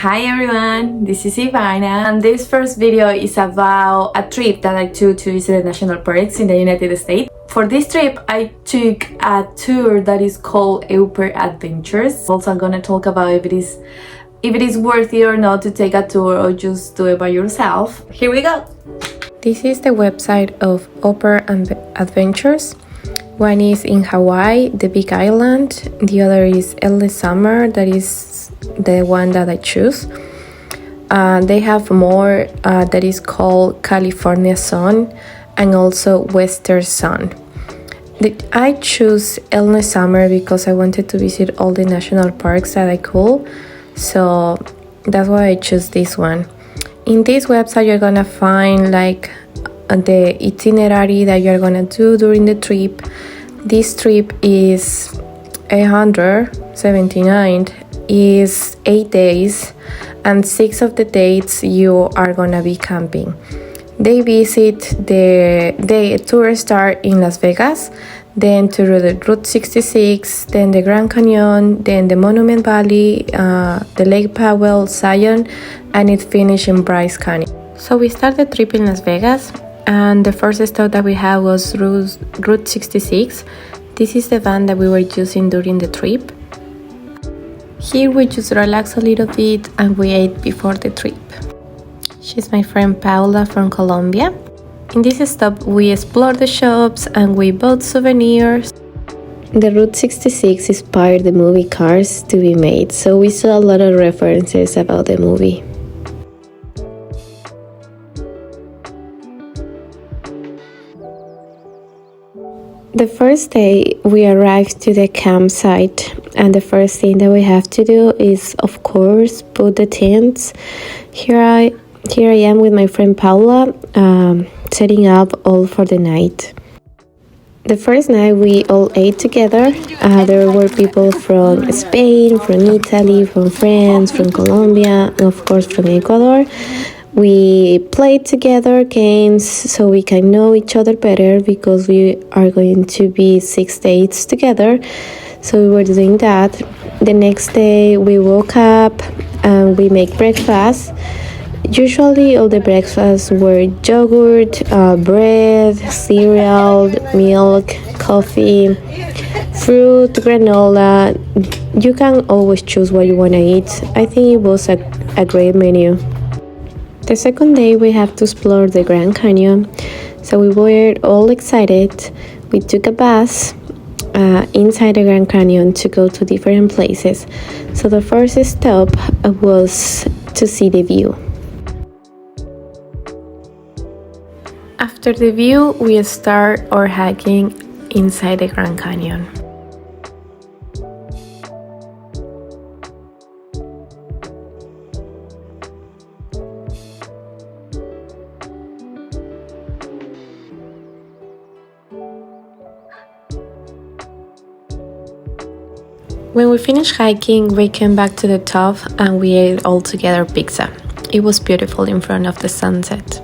Hi everyone, this is Ivana, and this first video is about a trip that I took to visit the national parks in the United States. For this trip, I took a tour that is called Upper Adventures. Also, I'm gonna talk about if it is worth it or not to take a tour or just do it by yourself. Here we go! This is the website of Upper Adventures. One is in Hawaii, the Big Island. The other is LA Summer, that is the one that I choose. They have more that is called California Sun and also Western Sun. I choose LA Summer because I wanted to visit all the national parks that I could. So that's why I choose this one. In this website, you're gonna find like the itinerary that you're gonna do during the trip. This trip is 879, is 8 days, and 6 of the dates you are gonna be camping. They visit the tour start in Las Vegas, then to the Route 66, then the Grand Canyon, then the Monument Valley, the Lake Powell, Zion, and it finished in Bryce Canyon. So we started the trip in Las Vegas, and the first stop that we had was Route 66. This is the van that we were using during the trip. Here we just relaxed a little bit and we ate before the trip. She's my friend Paula from Colombia. In this stop we explored the shops and we bought souvenirs. The Route 66 inspired the movie Cars to be made, so we saw a lot of references about the movie. The first day we arrived to the campsite, and the first thing that we have to do is, of course, put the tents. Here I am with my friend Paula, setting up all for the night. The first night we all ate together. There were people from Spain, from Italy, from France, from Colombia, and of course from Ecuador. We played together games so we can know each other better because we are going to be 6 days together. So we were doing that. The next day we woke up and we make breakfast. Usually all the breakfasts were yogurt, bread, cereal, milk, coffee, fruit, granola. You can always choose what you want to eat. I think it was a great menu. The second day we have to explore the Grand Canyon, so we were all excited. We took a bus inside the Grand Canyon to go to different places. So the first stop was to see the view. After the view, we start our hiking inside the Grand Canyon. When we finished hiking, we came back to the top and we ate all together pizza. It was beautiful in front of the sunset.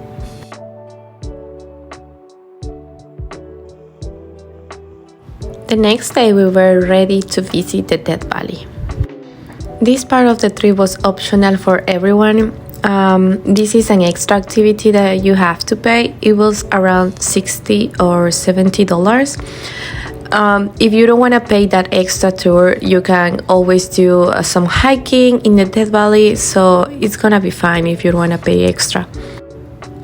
The next day we were ready to visit the Death Valley. This part of the trip was optional for everyone. This is an extra activity that you have to pay. It was around $60 or $70. If you don't want to pay that extra tour, you can always do some hiking in the Death Valley, so it's gonna be fine if you don't want to pay extra.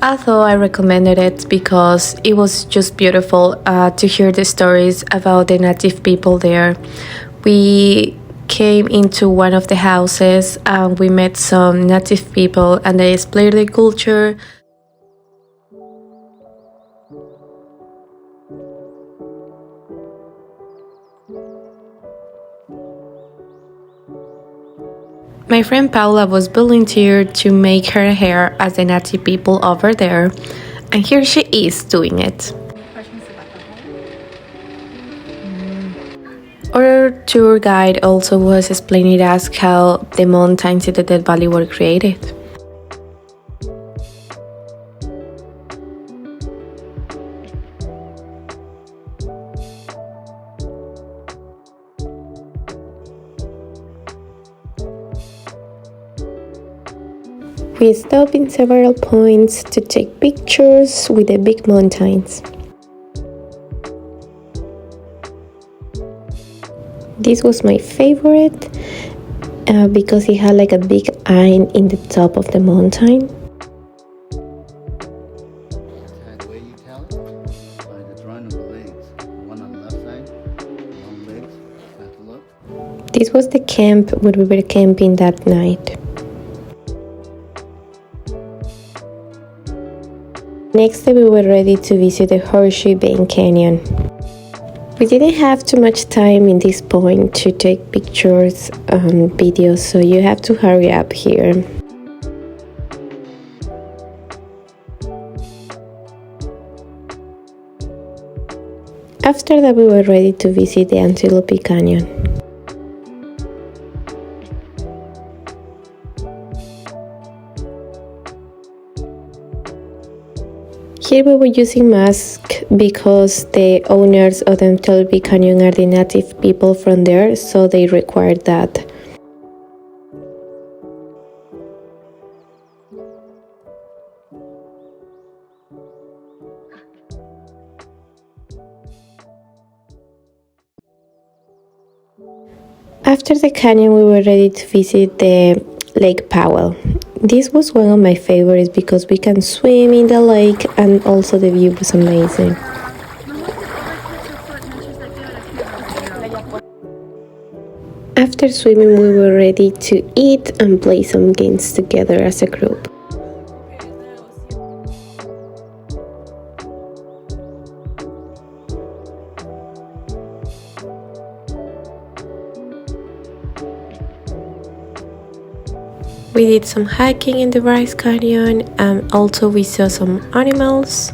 Although I recommended it because it was just beautiful to hear the stories about the native people there. We came into one of the houses and we met some native people and they explained their culture. My friend Paula was volunteered to make her hair as the native people over there, and here she is doing it. Our tour guide also was explaining to us how the mountains in the Death Valley were created. We stopped in several points to take pictures with the big mountains. This was my favorite because it had like a big eye in the top of the mountain. This was the camp where we were camping that night. Next day we were ready to visit the Horseshoe Bend Canyon. We didn't have too much time in this point to take pictures and videos, so you have to hurry up here. After that we were ready to visit the Antelope Canyon. Here we were using masks because the owners of the Antelope Canyon are the native people from there, so they required that. After the canyon we were ready to visit the Lake Powell. This was one of my favorites because we can swim in the lake and also the view was amazing. After swimming we were ready to eat and play some games together as a group. We did some hiking in the Bryce Canyon and also we saw some animals.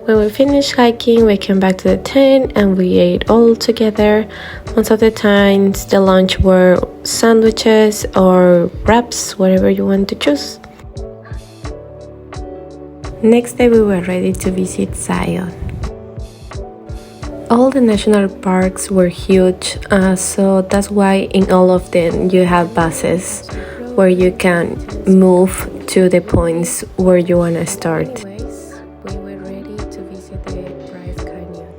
When we finished hiking, we came back to the tent and we ate all together. Most of the times the lunch were sandwiches or wraps, whatever you want to choose. Next day we were ready to visit Zion. All the national parks were huge, so that's why in all of them you have buses where you can move to the points where you want to start. We were ready to visit the Bryce Canyon.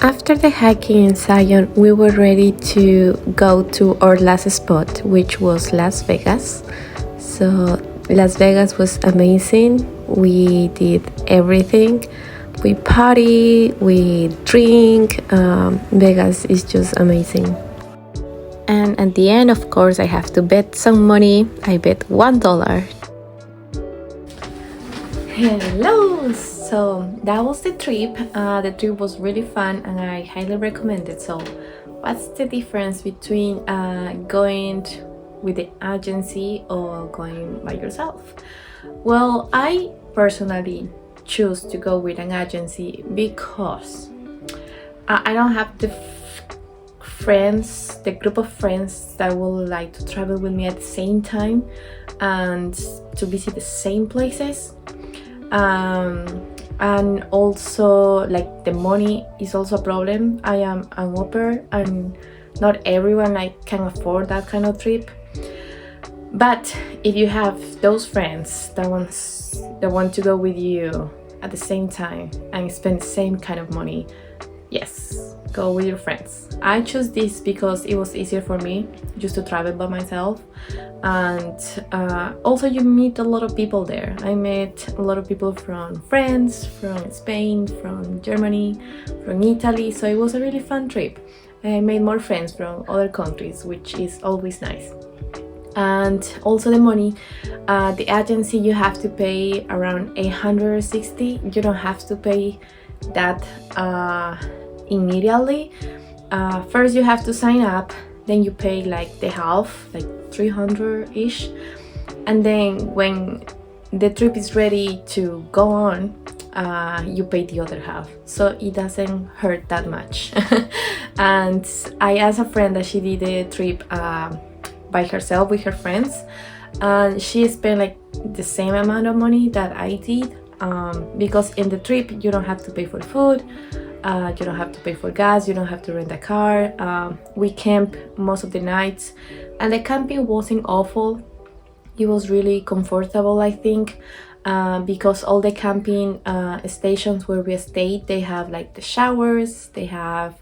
After the hiking in Zion, we were ready to go to our last spot, which was Las Vegas. So Las Vegas was amazing. We did everything. We party, we drink. Vegas is just amazing. And at the end, of course, I have to bet some money. I bet $1. Hello! So that was the trip. The trip was really fun and I highly recommend it. So what's the difference between going with the agency or going by yourself? Well, I personally choose to go with an agency because I don't have the group of friends that would like to travel with me at the same time and to visit the same places. And also, like, the money is also a problem. I am an au pair and not everyone can afford that kind of trip. But if you have those friends that want to go with you at the same time and spend the same kind of money, yes, go with your friends. I chose this because it was easier for me just to travel by myself, and also you meet a lot of people there. I met a lot of people from France, from Spain, from Germany, from Italy, so it was a really fun trip. I made more friends from other countries, which is always nice. And also the money, the agency, you have to pay around $860. You don't have to pay that immediately. First you have to sign up, then you pay like the half, like $300-ish, and then when the trip is ready to go on, you pay the other half, so it doesn't hurt that much. And I asked a friend that she did the trip by herself with her friends, and she spent like the same amount of money that I did, because in the trip you don't have to pay for food, you don't have to pay for gas, you don't have to rent a car. We camped most of the nights, and the camping wasn't awful. It was really comfortable, I think, because all the camping stations where we stayed, they have like the showers, they have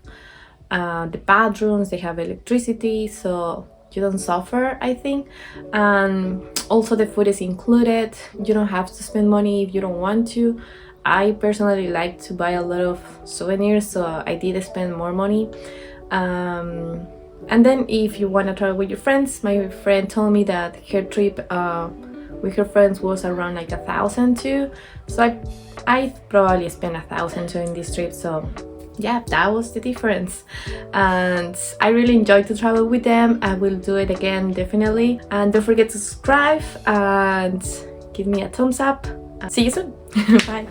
the bathrooms, they have electricity, so you don't suffer, I think. And also the food is included. You don't have to spend money if you don't want to. I personally like to buy a lot of souvenirs, so I did spend more money. And then if you want to travel with your friends, my friend told me that her trip with her friends was around like 1,000 too. So I probably spent 1,000 too in this trip. So yeah, that was the difference. And I really enjoyed to travel with them. I will do it again, definitely. And don't forget to subscribe and give me a thumbs up. See you soon. Bye.